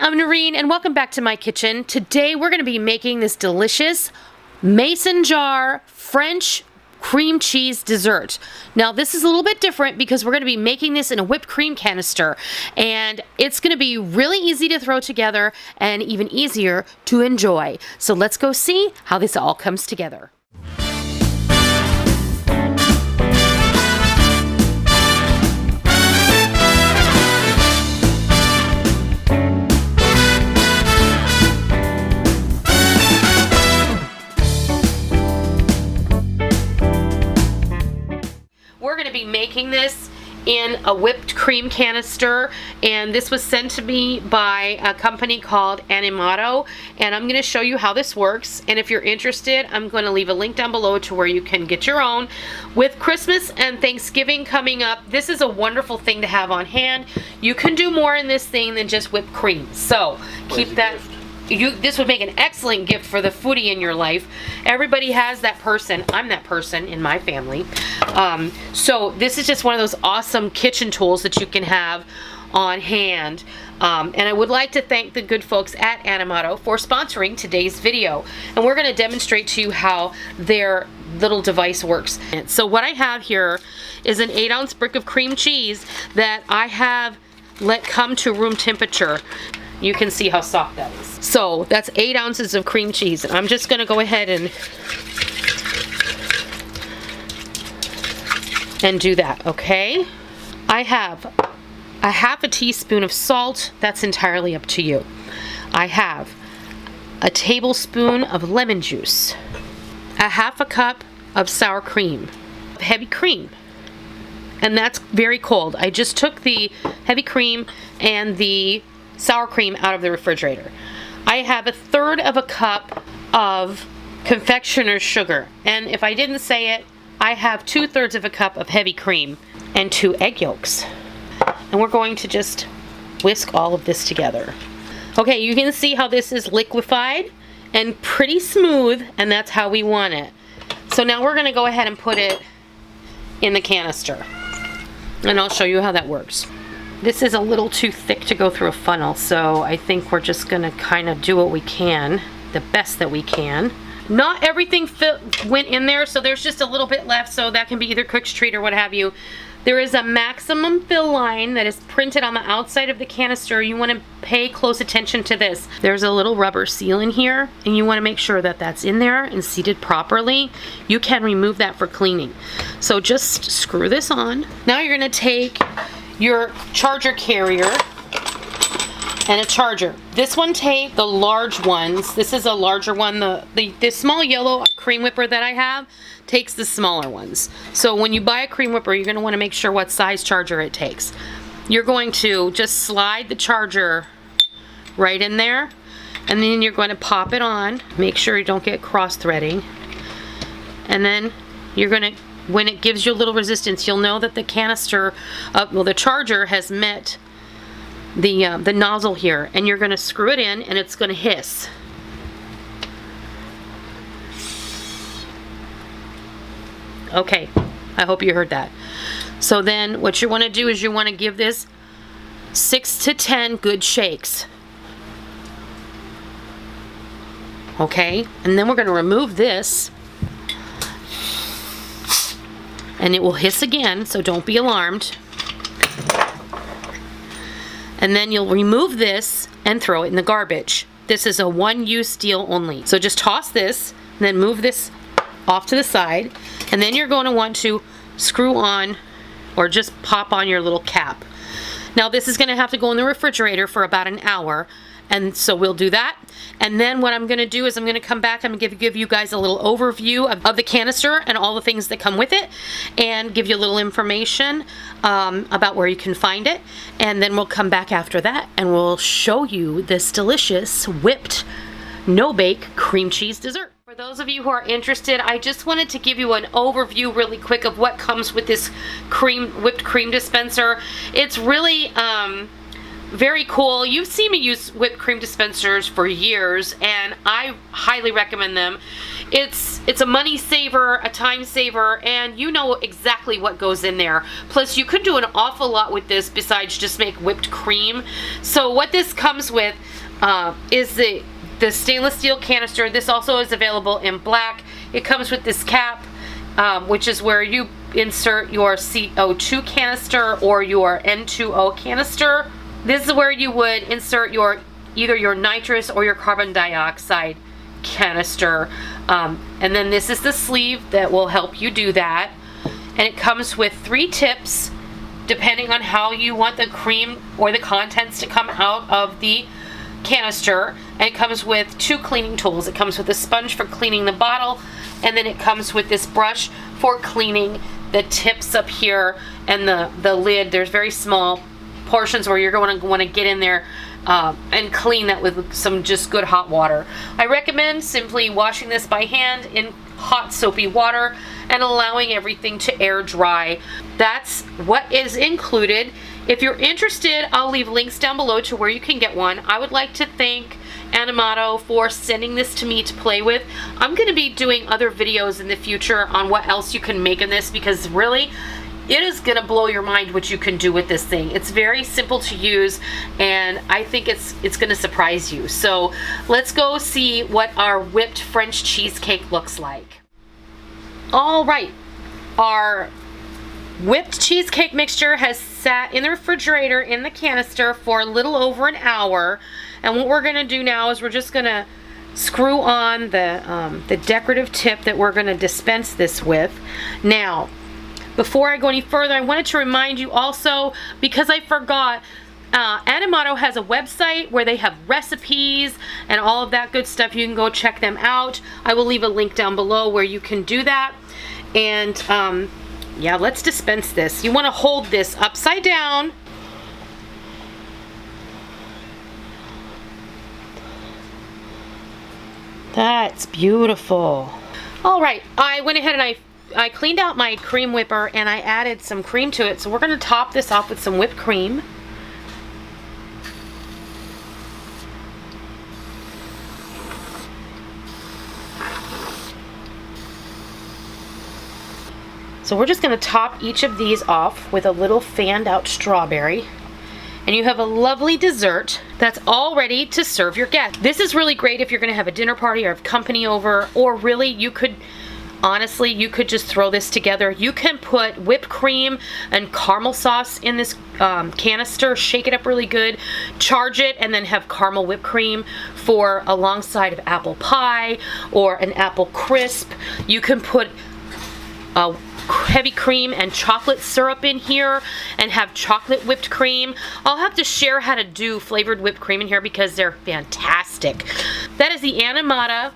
I'm Noreen and welcome back to my kitchen. Today we're going to be making this delicious mason jar French cream cheese dessert. Now this is a little bit different because we're going to be making this in a whipped cream canister, and it's going to be really easy to throw together and even easier to enjoy. So let's go see how this all comes together. We're going to be making this in a whipped cream canister, and this was sent to me by a company called Animato, and I'm going to show you how this works. And if you're interested, I'm going to leave a link down below to where you can get your own. With Christmas and Thanksgiving coming up, this is a wonderful thing to have on hand. You can do more in this thing than just whipped cream, so keep that. This would make an excellent gift for the foodie in your life. Everybody has that person. I'm that person in my family. So this is just one of those awesome kitchen tools that you can have on hand. And I would like to thank the good folks at Animato for sponsoring today's video. And we're going to demonstrate to you how their little device works. So what I have here is an 8-ounce brick of cream cheese that I have let come to room temperature. You can see how soft that is. So that's 8 ounces of cream cheese. I'm just going to go ahead and do that, okay? I have a half a teaspoon of salt. That's entirely up to you. I have a tablespoon of lemon juice, a half a cup of sour cream, heavy cream, and that's very cold. I just took the heavy cream and the sour cream out of the refrigerator. I have a third of a cup of confectioner's sugar, and if I didn't say it, I have 2/3 of a cup of heavy cream and 2 egg yolks. And we're going to just whisk all of this together. Okay, you can see how this is liquefied and pretty smooth, and that's how we want it. So now we're going to go ahead and put it in the canister, and I'll show you how that works. This is a little too thick to go through a funnel, so I think we're just going to kind of do what we can, the best that we can. Not everything went in there, so there's just a little bit left, so that can be either cook's treat or what have you. There is a maximum fill line that is printed on the outside of the canister. You want to pay close attention to this. There's a little rubber seal in here, and you want to make sure that that's in there and seated properly. You can remove that for cleaning. So just screw this on. Now you're going to take your charger carrier and a charger. This one, take the large ones. This is a larger one. The small yellow cream whipper that I have takes the smaller ones. So when you buy a cream whipper, you're going to want to make sure what size charger it takes. You're going to just slide the charger right in there, and then you're going to pop it on. Make sure you don't get cross threading. And then you're going to, when it gives you a little resistance, you'll know that the canister, the charger has met the nozzle here, and you're going to screw it in, and it's going to hiss. Okay, I hope you heard that. So then what you want to do is you want to give this 6 to 10 good shakes. Okay, and then we're going to remove this, and it will hiss again, so don't be alarmed. And then you'll remove this and throw it in the garbage. This is a one-use deal only. So just toss this, and then move this off to the side, and then you're going to want to screw on or just pop on your little cap. Now this is going to have to go in the refrigerator for about an hour, and so we'll do that. And then what I'm going to do is I'm going to come back, I'm going to give you guys a little overview of the canister and all the things that come with it, and give you a little information about where you can find it. And then we'll come back after that and we'll show you this delicious whipped no-bake cream cheese dessert. For those of you who are interested, I just wanted to give you an overview really quick of what comes with this whipped cream dispenser. It's really very cool. You've seen me use whipped cream dispensers for years, and I highly recommend them. It's a money saver, a time saver, and you know exactly what goes in there. Plus, you could do an awful lot with this besides just make whipped cream. So what this comes with, is the stainless steel canister. This also is available in black. It comes with this cap, which is where you insert your CO2 canister or your N2O canister. This is where you would insert either your nitrous or your carbon dioxide canister. And then this is the sleeve that will help you do that. And it comes with 3 tips, depending on how you want the cream or the contents to come out of the canister. And it comes with 2 cleaning tools. It comes with a sponge for cleaning the bottle, and then it comes with this brush for cleaning the tips up here and the lid. There's very small portions where you're going to want to get in there and clean that with some just good hot water. I recommend simply washing this by hand in hot soapy water and allowing everything to air dry. That's what is included. If you're interested, I'll leave links down below to where you can get one. I would like to thank Animato for sending this to me to play with. I'm going to be doing other videos in the future on what else you can make in this, because really it is going to blow your mind what you can do with this thing. It's very simple to use, and I think it's going to surprise you. So let's go see what our whipped French cheesecake looks like. All right, our whipped cheesecake mixture has sat in the refrigerator in the canister for a little over an hour. And what we're going to do now is we're just going to screw on the decorative tip that we're going to dispense this with. Now, before I go any further, I wanted to remind you also, because I forgot, Animato has a website where they have recipes and all of that good stuff. You can go check them out. I will leave a link down below where you can do that. And yeah, let's dispense this. You want to hold this upside down. That's beautiful. All right, I went ahead and I cleaned out my cream whipper and I added some cream to it. So we're going to top this off with some whipped cream. So we're just going to top each of these off with a little fanned out strawberry. And you have a lovely dessert that's all ready to serve your guests. This is really great if you're going to have a dinner party or have company over, or really you could, honestly, you could just throw this together. You can put whipped cream and caramel sauce in this canister, shake it up really good, charge it, and then have caramel whipped cream for alongside of apple pie or an apple crisp. You can put heavy cream and chocolate syrup in here and have chocolate whipped cream. I'll have to share how to do flavored whipped cream in here because they're fantastic. That is the Animato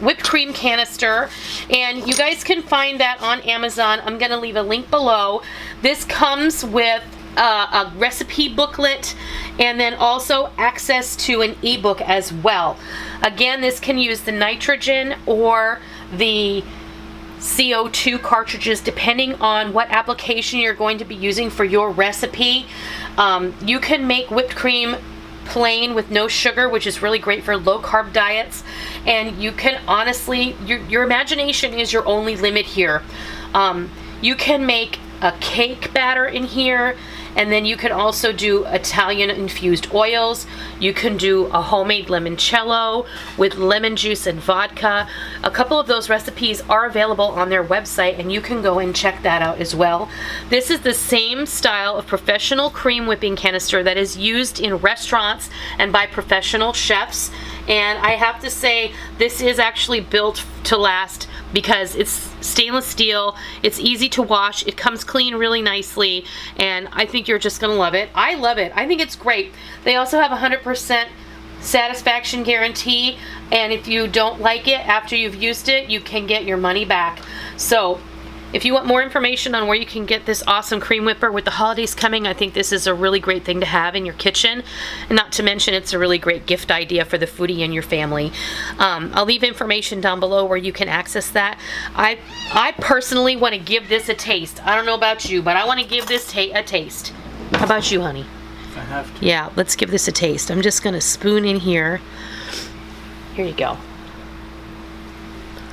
whipped cream canister, and you guys can find that on Amazon. I'm going to leave a link below. This comes with a recipe booklet and then also access to an ebook as well. Again, this can use the nitrogen or the CO2 cartridges depending on what application you're going to be using for your recipe. You can make whipped cream plain with no sugar, which is really great for low carb diets, and you can honestly, your imagination is your only limit here. You can make a cake batter in here, and then you can also do Italian infused oils. You can do a homemade limoncello with lemon juice and vodka. A couple of those recipes are available on their website, and you can go and check that out as well. This is the same style of professional cream whipping canister that is used in restaurants and by professional chefs. And I have to say, this is actually built to last because it's stainless steel, it's easy to wash, it comes clean really nicely, and I think you're just gonna love it. I love it. I think it's great. They also have a 100% satisfaction guarantee, and if you don't like it after you've used it, you can get your money back. So if you want more information on where you can get this awesome cream whipper with the holidays coming, I think this is a really great thing to have in your kitchen. And not to mention, it's a really great gift idea for the foodie and your family. I'll leave information down below where you can access that. I personally want to give this a taste. I don't know about you, but I want to give this a taste. How about you, honey? I have to. Yeah, let's give this a taste. I'm just going to spoon in here. Here you go.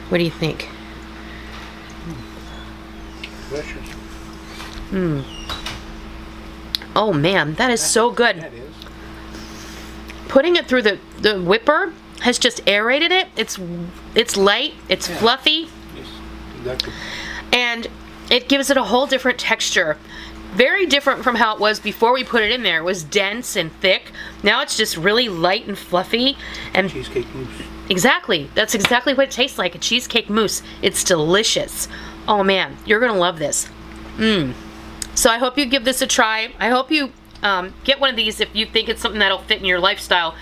What do you think? Delicious. Oh man, that is so good. That is. putting it through the whipper has just aerated it. It's light, it's fluffy, Yes, exactly. and it gives it a whole different texture. Very different from how it was before we put it in there. It was dense and thick. Now it's just really light and fluffy. And Cheesecake mousse. exactly, that's exactly what it tastes like, a cheesecake mousse. It's delicious. Oh man, you're gonna love this. So I hope you give this a try. I hope you get one of these if you think it's something that'll fit in your lifestyle.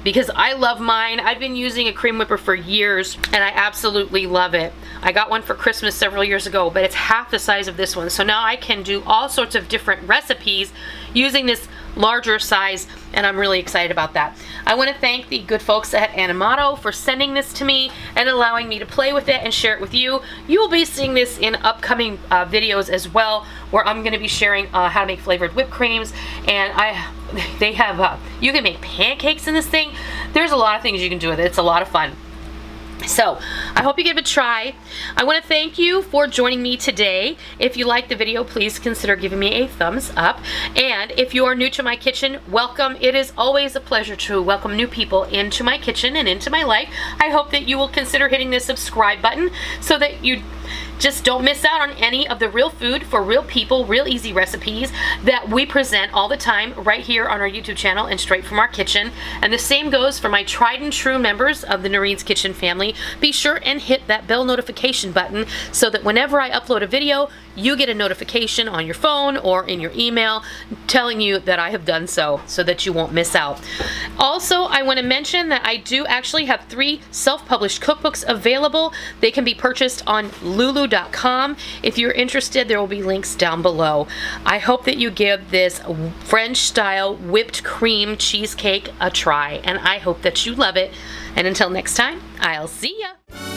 Because I love mine. I've been using a cream whipper for years and I absolutely love it. I got one for Christmas several years ago, but it's half the size of this one. So now I can do all sorts of different recipes using this larger size, and I'm really excited about that. I want to thank the good folks at Animato for sending this to me and allowing me to play with it and share it with you. You will be seeing this in upcoming videos as well, where I'm going to be sharing how to make flavored whipped creams, and they have you can make pancakes in this thing. There's a lot of things you can do with it. It's a lot of fun. So, I hope you give it a try. I want to thank you for joining me today. If you liked the video, please consider giving me a thumbs up. And if you are new to my kitchen, welcome. It is always a pleasure to welcome new people into my kitchen and into my life. I hope that you will consider hitting the subscribe button so that you just don't miss out on any of the real food for real people, real easy recipes that we present all the time right here on our YouTube channel and straight from our kitchen. And the same goes for my tried and true members of the Noreen's Kitchen family. Be sure and hit that bell notification button so that whenever I upload a video, you get a notification on your phone or in your email telling you that I have done so that you won't miss out. Also, I want to mention that I do actually have 3 self-published cookbooks available. They can be purchased on lulu.com. If you're interested, there will be links down below. I hope that you give this French-style whipped cream cheesecake a try, and I hope that you love it. And until next time, I'll see ya.